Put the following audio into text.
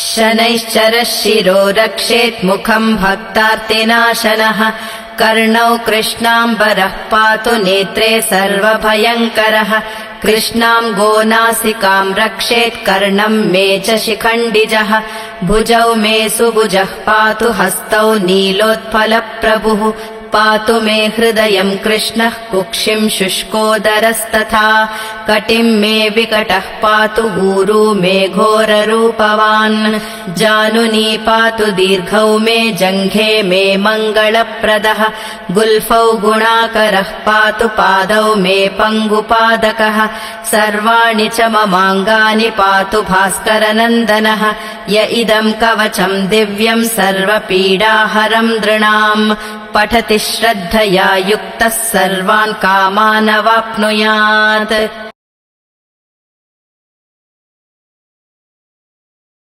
शनैश्चरः शिरो रक्षेत् मुखम् भक्तार्तिनाशनः कर्णौ कृष्णाम्बरः पातु नेत्रे सर्वभयङ्करः कृष्णाम् गोनासिकाम् रक्षेत् कर्णम् मे च शिखण्डिजः भुजौ मे सुभुजः पातु हस्तौ नीलोत्पलप्रभुः पातु मे हृदयम् कृष्णः कुक्षिम् शुष्कोदरस्तथा कटिम् मे विकटः पातु ऊरू मे घोररूपवान् जानुनी पातु दीर्घौ मे जङ्घे मे मङ्गलप्रदः गुल्फौ गुणाकरः पातु पादौ मे पङ्गुपादकः सर्वाणि च ममाङ्गानि पातु भास्करनन्दनः य इदम् कवचम् दिव्यम् सर्वपीडाहरम् नृणाम् पठति श्रद्धया युक्तः सर्वान् कामानवाप्नुयात्।